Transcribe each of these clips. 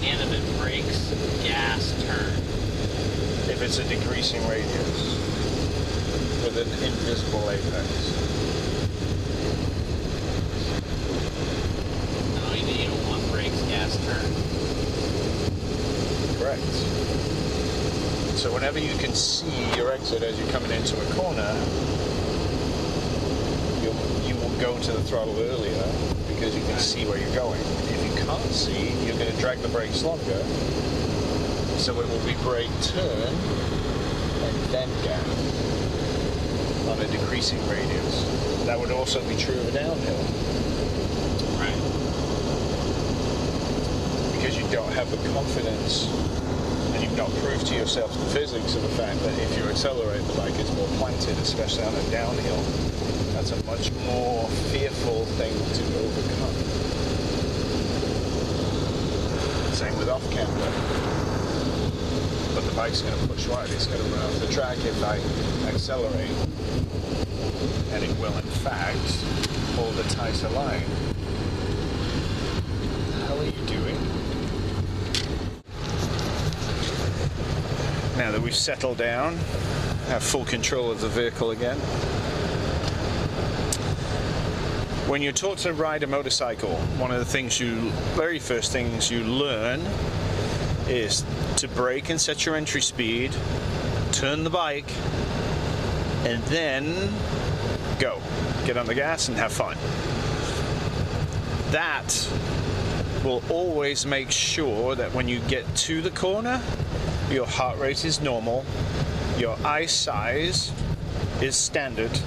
And if it brakes, gas, turn. If it's a decreasing radius with an invisible apex. No, you don't want brakes, gas, turn. Correct. So whenever you can see your exit as you're coming into a corner, you will go to the throttle earlier because you can see where you're going. If you can't see, you're going to drag the brakes longer, so it will be brake, turn, and then gas on a decreasing radius. That would also be true of a downhill. Right. Because you don't have the confidence and you've not proved to yourself the physics of the fact that if you accelerate, the bike is more planted, especially on a downhill. That's a much more fearful thing to overcome. Same with off-camber. But the bike's going to push wide, it's going to run off the track if I accelerate. And it will, in fact, hold a tighter line. How are you doing? Now that we've settled down, have full control of the vehicle again. When you're taught to ride a motorcycle, one of the very first things you learn is to brake and set your entry speed, turn the bike, and then go. Get on the gas and have fun. That will always make sure that when you get to the corner, your heart rate is normal, your eye size is standard,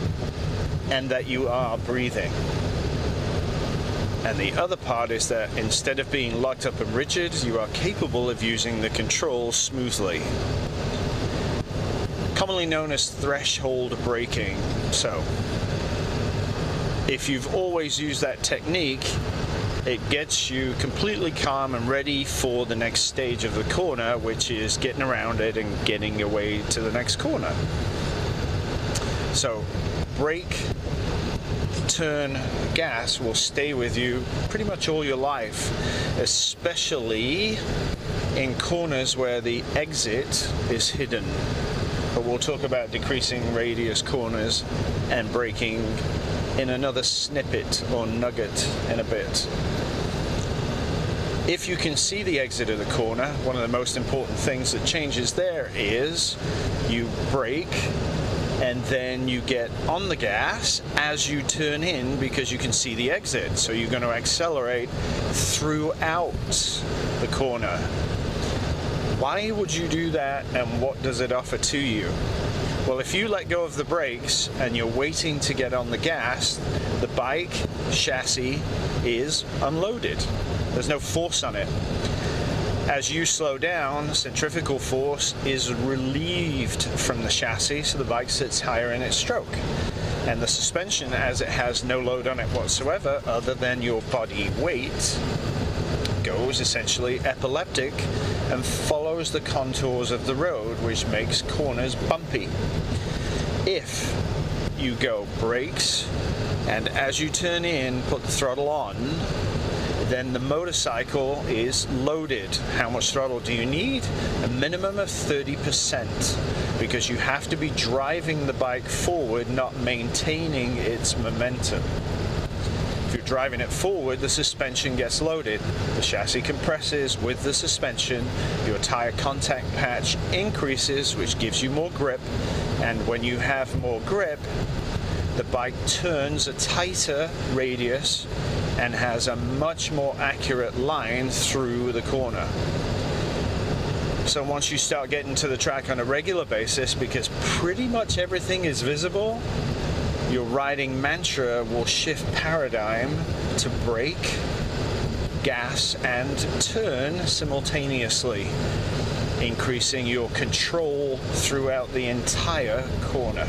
and that you are breathing. And the other part is that instead of being locked up and rigid, you are capable of using the controls smoothly. Commonly known as threshold braking. So, if you've always used that technique, it gets you completely calm and ready for the next stage of the corner, which is getting around it and getting your way to the next corner. So, brake, turn, gas will stay with you pretty much all your life, especially in corners where the exit is hidden. But we'll talk about decreasing radius corners and braking in another snippet or nugget in a bit. If you can see the exit of the corner, one of the most important things that changes there is you brake and then you get on the gas as you turn in because you can see the exit. So you're going to accelerate throughout the corner. Why would you do that, and what does it offer to you? Well, if you let go of the brakes and you're waiting to get on the gas, the bike chassis is unloaded. There's no force on it. As you slow down, centrifugal force is relieved from the chassis, so the bike sits higher in its stroke. And the suspension, as it has no load on it whatsoever other than your body weight, goes essentially epileptic and follows the contours of the road, which makes corners bumpy. If you go brakes and as you turn in, put the throttle on, then the motorcycle is loaded. How much throttle do you need? A minimum of 30%, because you have to be driving the bike forward, not maintaining its momentum. If you're driving it forward, the suspension gets loaded. The chassis compresses with the suspension, your tire contact patch increases, which gives you more grip, and when you have more grip, the bike turns a tighter radius and has a much more accurate line through the corner. So once you start getting to the track on a regular basis, because pretty much everything is visible, your riding mantra will shift paradigm to brake, gas, and turn simultaneously, increasing your control throughout the entire corner.